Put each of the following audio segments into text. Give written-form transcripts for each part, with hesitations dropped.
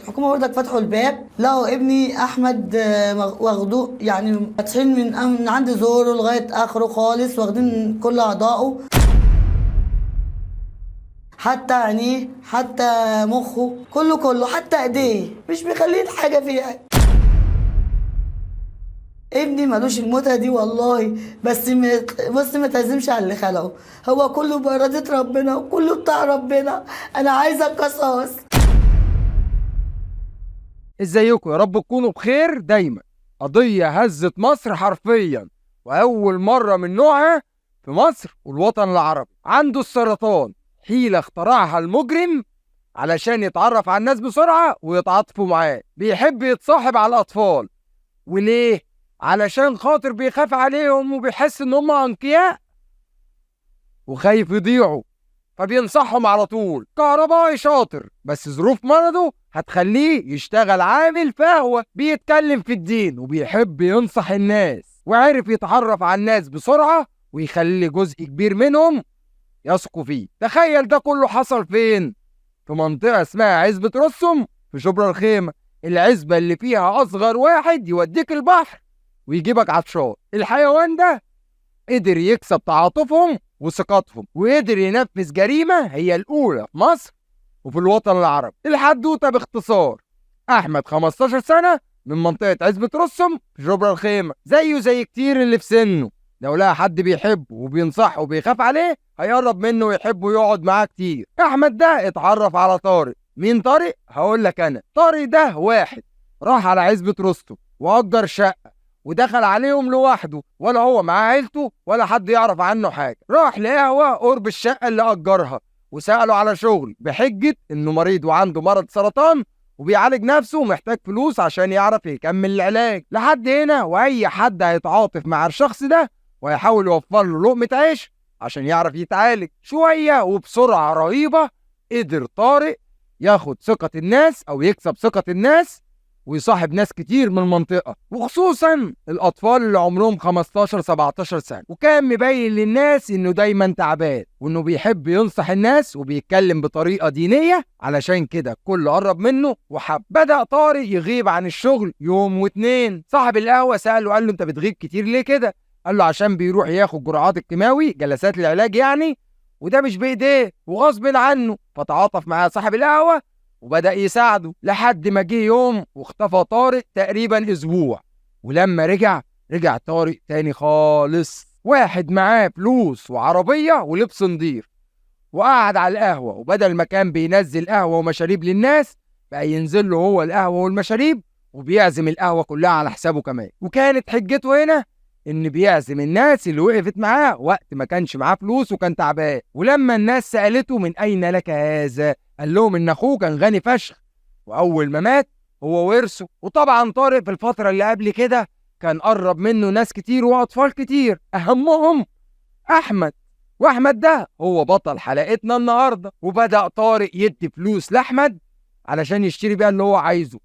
الحكومه برضك فتحوا الباب، لقوا ابني احمد واخدوه، يعني فاتحين من عند زوره لغايه اخره خالص، واخدين كل اعضائه، حتى عينيه، حتى مخه، كله حتى ايديه، مش مخلين حاجه فيها. ابني ملوش المتعة دي والله، بص ما تعزمش على اللي خلقه، هو كله بإرادة ربنا وكله بتاع ربنا. أنا عايزة القصاص. ازيكم؟ يا رب تكونوا بخير دايما. قضية هزت مصر حرفيا، وأول مرة من نوعها في مصر والوطن العربي. عنده السرطان، حيلة اخترعها المجرم علشان يتعرف على الناس بسرعة ويتعاطفوا معاه. بيحب يتصاحب على الأطفال. وليه؟ علشان خاطر بيخاف عليهم وبيحس ان هم انقياء وخايف يضيعوا، فبينصحهم على طول. كهربائي شاطر، بس ظروف مرضه هتخليه يشتغل عامل فهو بيتكلم في الدين وبيحب ينصح الناس، وعرف يتعرف على الناس بسرعة ويخلي جزء كبير منهم يثقوا فيه. تخيل ده كله حصل فين؟ في منطقة اسمها عزبة رسم في شبرا الخيمة، العزبة اللي فيها أصغر واحد يوديك البحر ويجيبك عطشان. الحيوان ده قدر يكسب تعاطفهم وثقتهم، وقدر ينفذ جريمة هي الأولى في مصر وفي الوطن العربي. الحدوتة باختصار: أحمد 15 سنة من منطقة عزبة رسم في شبرا الخيمة، زيه زي كتير اللي في سنه. لو لقى حد بيحبه وبينصحه وبيخاف عليه هيقرب منه ويحبه ويقعد معاه كتير. أحمد ده اتعرف على طارق. مين طارق؟ هقول لك أنا. طارق ده واحد راح على عزبة رستم وأجر شقة ودخل عليهم لوحده، ولا هو معاه عيلته ولا حد يعرف عنه حاجة. راح لقهوة قرب الشقة اللي أجرها وسأله على شغل بحجة إنه مريض وعنده مرض سرطان وبيعالج نفسه ومحتاج فلوس عشان يعرف يكمل العلاج. لحد هنا وأي حد هيتعاطف مع الشخص ده ويحاول يوفر له لقمة عيش عشان يعرف يتعالج. شوية وبسرعة رهيبة قدر طارق ياخد ثقة الناس أو يكسب ثقة الناس ويصاحب ناس كتير من المنطقة، وخصوصا الأطفال اللي عمرهم 15-17 سنة. وكان مبين للناس إنه دايما تعبان وإنه بيحب ينصح الناس وبيتكلم بطريقة دينية، علشان كده كل قرب منه وحب. بدأ طارق يغيب عن الشغل يوم واتنين. صاحب القهوة سأله قال له: أنت بتغيب كتير ليه كده؟ قال له: عشان بيروح ياخد جرعات الكيماوي، جلسات العلاج يعني، وده مش بإيديه وغصب عنه. فتعاطف معاه صاحب القهوة وبدأ يساعده لحد ما جه يوم واختفى طارق تقريبا أسبوع. ولما رجع طارق تاني خالص، واحد معاه فلوس وعربية ولبس نضيف، وقعد على القهوة. وبدل ما كان بينزل قهوة ومشاريب للناس بقى ينزل له هو القهوة والمشاريب، وبيعزم القهوة كلها على حسابه كمان. وكانت حجته هنا إن بيعزم الناس اللي وقفت معاه وقت ما كانش معاه فلوس وكان تعبان. ولما الناس سألته: من أين لك هذا؟ قال لهم إن أخوه كان غني فشخ وأول ما مات هو ورثه. وطبعا طارق في الفترة اللي قبل كده كان قرب منه ناس كتير وأطفال كتير، أهمهم أحمد. وأحمد ده هو بطل حلقتنا النهاردة. وبدأ طارق يدي فلوس لأحمد علشان يشتري بيها اللي هو عايزه،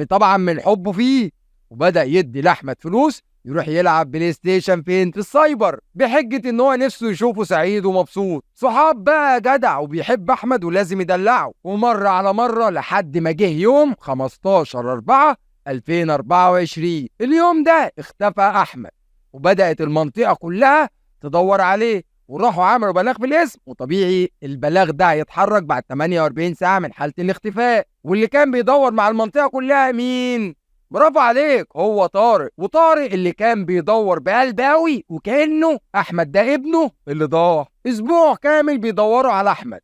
طبعا من حبه فيه. وبدأ يدي لأحمد فلوس يروح يلعب بلاي ستيشن فين؟ في السايبر، بحجة ان هو نفسه يشوفه سعيد ومبسوط. صحاب بقى جدع وبيحب احمد ولازم يدلعه. ومرة على مرة لحد ما جه يوم 15/4/2024. اليوم ده اختفى احمد وبدأت المنطقة كلها تدور عليه، وراحوا عملوا بلاغ في الاسم. وطبيعي البلاغ ده هيتحرك بعد 48 ساعة من حالة الاختفاء. واللي كان بيدور مع المنطقة كلها مين؟ برافو عليك، هو طارق. وطارق اللي كان بيدور بقلب قوي وكأنه أحمد ده ابنه اللي ضاع. أسبوع كامل بيدوروا على أحمد،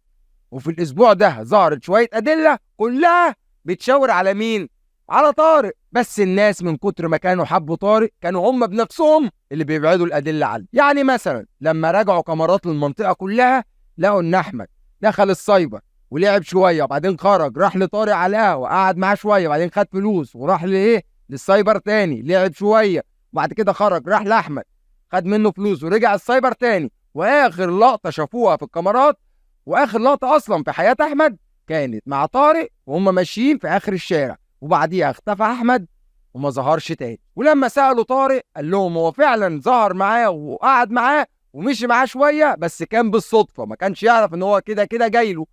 وفي الأسبوع ده ظهرت شوية أدلة كلها بتشاور على مين؟ على طارق. بس الناس من كتر ما كانوا حبوا طارق كانوا هم بنفسهم اللي بيبعدوا الأدلة عنه. يعني مثلا لما رجعوا كاميرات للمنطقة كلها لقوا إن أحمد دخل السايبر ولعب شويه وبعدين خرج، راح لطارق على القهوه قعد معاه شويه وبعدين خد فلوس وراح للسايبر تاني لعب شويه وبعد كده خرج راح لاحمد خد منه فلوس ورجع السايبر تاني. واخر لقطه شافوها في الكاميرات واخر لقطه اصلا في حياه احمد كانت مع طارق وهم ماشيين في اخر الشارع، وبعديها اختفى احمد وما ظهرش تاني. ولما سالوا طارق قال لهم هو فعلا ظهر معاه وقعد معاه ومشي معاه شويه، بس كان بالصدفه، ما كانش يعرف ان هو كده كده جاي له.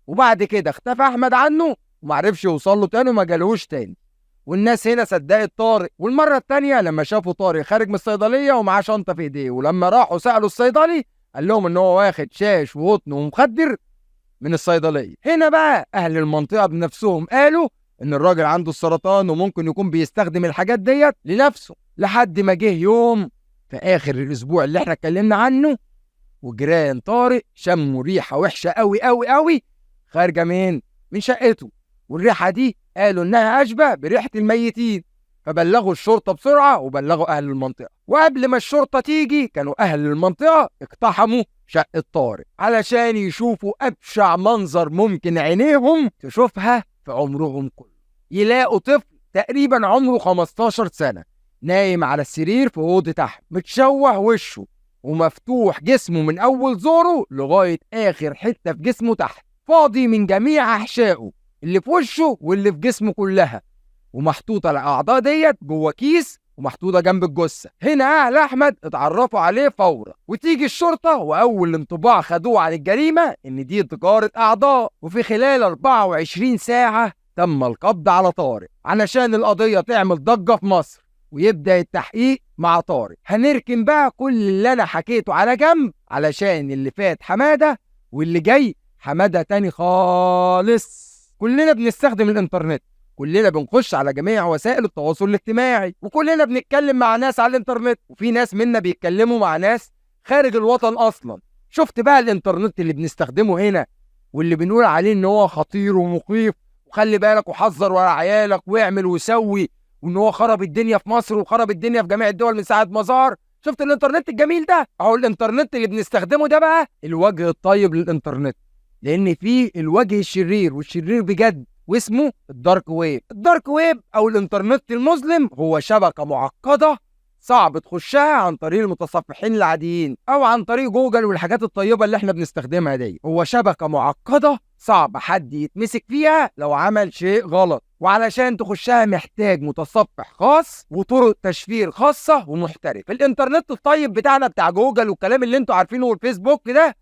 وبعد كده اختفى احمد عنه ومعرفش يوصل له تاني وما جالهوش تاني. والناس هنا صدقت طارق. والمره التانيه لما شافوا طارق خارج من الصيدليه ومعاه شنطه في ايديه، ولما راحوا سالوا الصيدلي قال لهم ان هو واخد شاش وقطن ومخدر من الصيدليه. هنا بقى اهل المنطقه بنفسهم قالوا ان الراجل عنده السرطان وممكن يكون بيستخدم الحاجات ديت لنفسه. لحد ما جه يوم في اخر الاسبوع اللي احنا اتكلمنا عنه، وجيران طارق شموا ريحه وحشه قوي قوي قوي خارجه من شقته. والريحه دي قالوا انها اشبه بريحه الميتين، فبلغوا الشرطه بسرعه وبلغوا اهل المنطقه. وقبل ما الشرطه تيجي كانوا اهل المنطقه اقتحموا شقه طارق علشان يشوفوا ابشع منظر ممكن عينيهم تشوفها في عمرهم كله. يلاقوا طفل تقريبا عمره 15 سنه نايم على السرير في اوضه تحت، متشوه وشه ومفتوح جسمه من اول زوره لغايه اخر حته في جسمه تحت، فاضي من جميع احشائه اللي في وشه واللي في جسمه كلها، ومحطوطه الاعضاء ديت جوه كيس ومحطوطه جنب الجثه. هنا اهل احمد اتعرفوا عليه فورا، وتيجي الشرطه واول انطباع خدوه عن الجريمه ان دي تجاره اعضاء. وفي خلال 24 ساعه تم القبض على طارق علشان القضيه تعمل ضجه في مصر ويبدا التحقيق مع طارق. هنركن بقى كل اللي انا حكيته على جنب علشان اللي فات حماده واللي جاي حماده تاني خالص. كلنا بنستخدم الانترنت، كلنا بنخش على جميع وسائل التواصل الاجتماعي، وكلنا بنتكلم مع ناس على الانترنت، وفي ناس منا بيتكلموا مع ناس خارج الوطن اصلا. شفت بقى الانترنت اللي بنستخدمه هنا واللي بنقول عليه ان هو خطير ومخيف وخلي بالك وحذر ورا عيالك واعمل وسوي، وان هو خرب الدنيا في مصر وخرب الدنيا في جميع الدول من ساعه ما ظهر. شفت الانترنت الجميل ده؟ اهو الانترنت اللي بنستخدمه ده بقى الوجه الطيب للانترنت، لان فيه الوجه الشرير والشرير بجد واسمه الدارك ويب. الدارك ويب او الانترنت المظلم هو شبكه معقده صعب تخشها عن طريق المتصفحين العاديين او عن طريق جوجل والحاجات الطيبه اللي احنا بنستخدمها دي. هو شبكه معقده صعب حد يتمسك فيها لو عمل شيء غلط، وعلشان تخشها محتاج متصفح خاص وطرق تشفير خاصه ومحترف. الانترنت الطيب بتاعنا بتاع جوجل والكلام اللي انتوا عارفينه والفيسبوك ده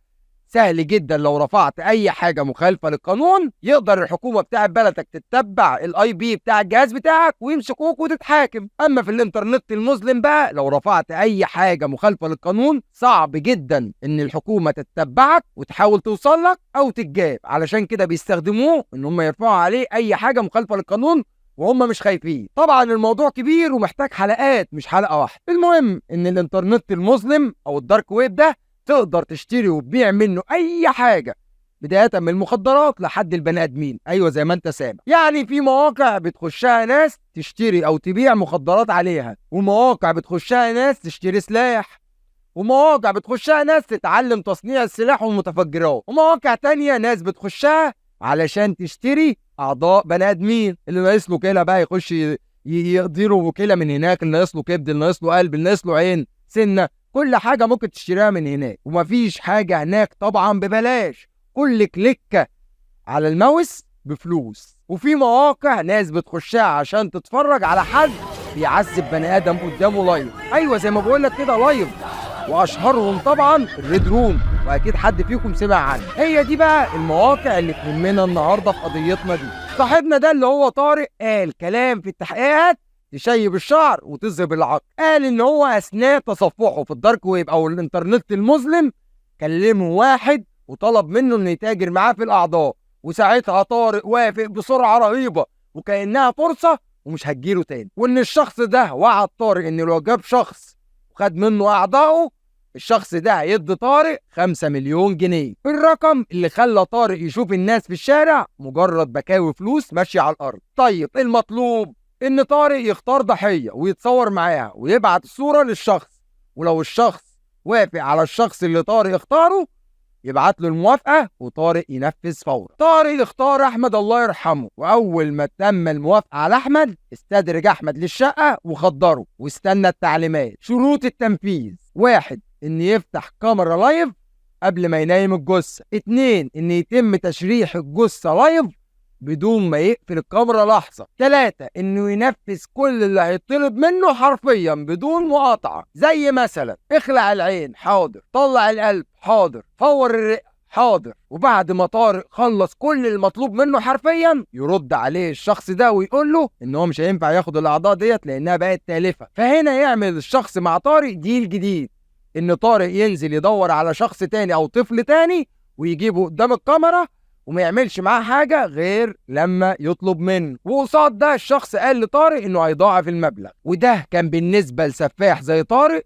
سهل جدا، لو رفعت اي حاجه مخالفه للقانون يقدر الحكومه بتاعت بلدك تتبع الاي بي بتاع الجهاز بتاعك ويمسكوك وتتحاكم. اما في الانترنت المظلم بقى لو رفعت اي حاجه مخالفه للقانون صعب جدا ان الحكومه تتبعك وتحاول توصل لك او تتجاب، علشان كده بيستخدموه ان هم يرفعوا عليه اي حاجه مخالفه للقانون وهم مش خايفين. طبعا الموضوع كبير ومحتاج حلقات مش حلقه واحده. المهم ان الانترنت المظلم او الدارك ويب ده تقدر تشتري وتبيع منه اي حاجه، بدايه من المخدرات لحد البني ادمين. ايوه زي ما انت سامع، يعني في مواقع بتخشها ناس تشتري او تبيع مخدرات عليها، ومواقع بتخشها ناس تشتري سلاح، ومواقع بتخشها ناس تتعلم تصنيع السلاح والمتفجرات، ومواقع تانية ناس بتخشها علشان تشتري اعضاء بني ادمين. اللي ناقص له كلى بقى يخش يقضي له كلى من هناك، اللي ناقص له كبد، اللي ناقص له قلب، اللي ناقص له عين، سنه، كل حاجة ممكن تشتريها من هناك. ومفيش حاجة هناك طبعا ببلاش، كل كليكة على الماوس بفلوس. وفي مواقع ناس بتخشها عشان تتفرج على حد بيعذب بني آدم قدامه لايف. أيوة زي ما بقولك كده لايف، وأشهرهم طبعا الريد روم، وأكيد حد فيكم سمع عنه. هي دي بقى المواقع اللي تهمنا النهاردة في قضيتنا دي. صاحبنا ده اللي هو طارق قال كلام في التحقيقات تشيب الشعر وتذهب العقل. قال ان هو اثناء تصفحه في الدارك ويب او الانترنت المظلم كلمه واحد وطلب منه انه يتاجر معاه في الاعضاء، وساعتها طارق وافق بسرعه رهيبه وكانها فرصه ومش هتجيله تاني، وان الشخص ده وعد طارق ان لو جاب شخص وخد منه اعضائه الشخص ده هيدي طارق 5 مليون جنيه. الرقم اللي خلى طارق يشوف الناس في الشارع مجرد بكاوي فلوس ماشيه على الارض. طيب المطلوب ان طارق يختار ضحيه ويتصور معاها ويبعت الصوره للشخص، ولو الشخص وافق على الشخص اللي طارق اختاره يبعت له الموافقه وطارق ينفذ فورا. طارق اختار احمد الله يرحمه، واول ما تم الموافقه على احمد استدرج احمد للشقه وخدره واستنى التعليمات. شروط التنفيذ: 1. ان يفتح كاميرا لايف قبل ما ينام الجثه. 2. ان يتم تشريح الجثه لايف بدون ما يقفل الكاميرا لحظة. 3. انه ينفذ كل اللي هيطلب منه حرفيا بدون مقاطعة، زي مثلا اخلع العين حاضر، طلع القلب حاضر، فور الرئة حاضر. وبعد ما طارق خلص كل المطلوب منه حرفيا، يرد عليه الشخص ده ويقول له ان هو مش هينفع ياخد الاعضاء ديت لانها بقت تالفه. فهنا يعمل الشخص مع طارق ديل جديد، ان طارق ينزل يدور على شخص تاني او طفل تاني ويجيبه قدام الكاميرا وما يعملش معاه حاجه غير لما يطلب منه. وقصاد ده الشخص قال لطارق انه هيضاعف المبلغ، وده كان بالنسبه لسفاح زي طارق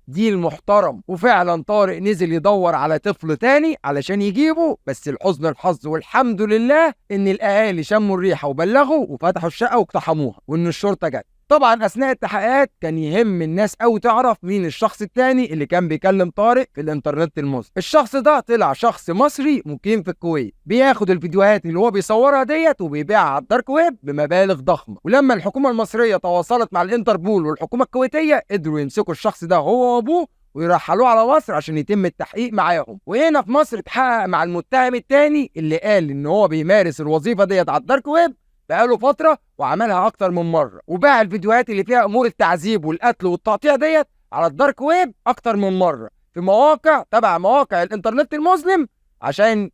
ديل محترم. وفعلا طارق نزل يدور على طفل تاني علشان يجيبه، بس لحسن الحظ والحمد لله ان الاهالي شموا الريحه وبلغوا وفتحوا الشقه واقتحموها، وان الشرطه جت. طبعا اثناء التحقيقات كان يهم الناس قوي تعرف مين الشخص التاني اللي كان بيكلم طارق في الانترنت المصري. الشخص ده طلع شخص مصري مقيم في الكويت، بياخد الفيديوهات اللي هو بيصورها ديت وبيبيعها على الدارك ويب بمبالغ ضخمه. ولما الحكومه المصريه تواصلت مع الانتربول والحكومه الكويتيه، قدروا يمسكوا الشخص ده هو وابوه ويرحلوه على مصر عشان يتم التحقيق معاهم. وهنا في مصر اتحقق مع المتهم التاني اللي قال ان هو بيمارس الوظيفه ديت على الدارك ويب بقاله فتره وعملها اكتر من مره، وباع الفيديوهات اللي فيها امور التعذيب والقتل والتقطيع ديت على الدارك ويب اكتر من مره في مواقع تبع مواقع الانترنت المسلم عشان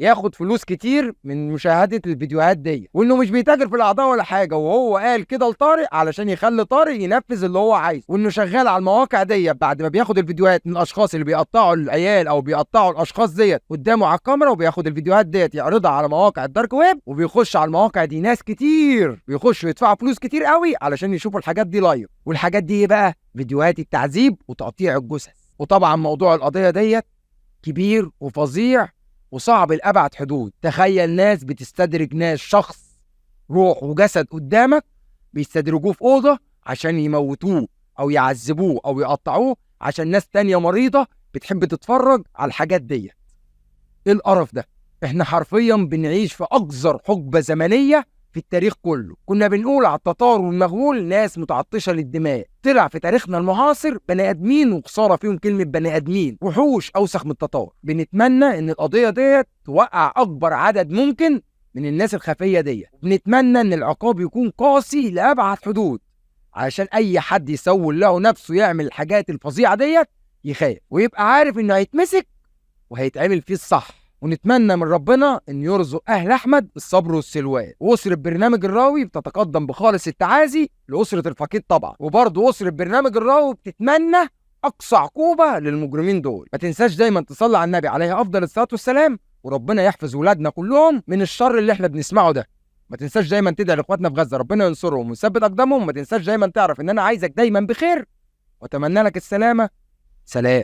ياخد فلوس كتير من مشاهدة الفيديوهات دي. وانه مش بيتاجر في الاعضاء ولا حاجة، وهو قال كده لطارق علشان يخلي طارق ينفذ اللي هو عايزه، وانه شغال على المواقع دي بعد ما بياخد الفيديوهات من الاشخاص اللي بيقطعوا العيال او بيقطعوا الاشخاص ديت قدامه على الكاميرا، وبياخد الفيديوهات ديت يعرضها على مواقع الدارك ويب، وبيخش على المواقع دي ناس كتير بيخشوا يدفعوا فلوس كتير قوي علشان يشوفوا الحاجات دي لايف. والحاجات دي بقى فيديوهات التعذيب وتقطيع الجثث. وطبعا موضوع القضية ديت كبير وفظيع وصعب لأبعد حدود. تخيل ناس بتستدرج ناس، شخص روح وجسد قدامك بيستدرجوه في أوضة عشان يموتوه أو يعذبوه أو يقطعوه عشان ناس تانية مريضة بتحب تتفرج على الحاجات دي. إيه القرف ده؟ إحنا حرفيا بنعيش في أقذر حقبة زمنية في التاريخ كله. كنا بنقول على التتار والمغول ناس متعطشة للدماء، طلع في تاريخنا المعاصر بني ادمين، وخساره فيهم كلمه بني ادمين، وحوش اوسخ من التتار. بنتمنى ان القضيه ديت توقع اكبر عدد ممكن من الناس الخفيه ديت، بنتمنى ان العقاب يكون قاسي لابعد حدود علشان اي حد يسول له نفسه يعمل الحاجات الفظيعه ديت يخاف ويبقى عارف انه هيتمسك وهيتعمل فيه الصح. ونتمنى من ربنا ان يرزق اهل احمد الصبر والسلوان. واسره برنامج الراوي بتتقدم بخالص التعازي لاسره الفقيد طبعا، وبرضه اسره برنامج الراوي بتتمنى اقصى عقوبه للمجرمين دول. ما تنساش دايما تصلي على النبي عليه افضل الصلاه والسلام، وربنا يحفظ ولادنا كلهم من الشر اللي احنا بنسمعه ده. ما تنساش دايما تدعي لاخواتنا في غزه ربنا ينصرهم ويثبت اقدامهم. ما تنساش دايما تعرف ان انا عايزك دايما بخير واتمنى لك السلامه. سلام.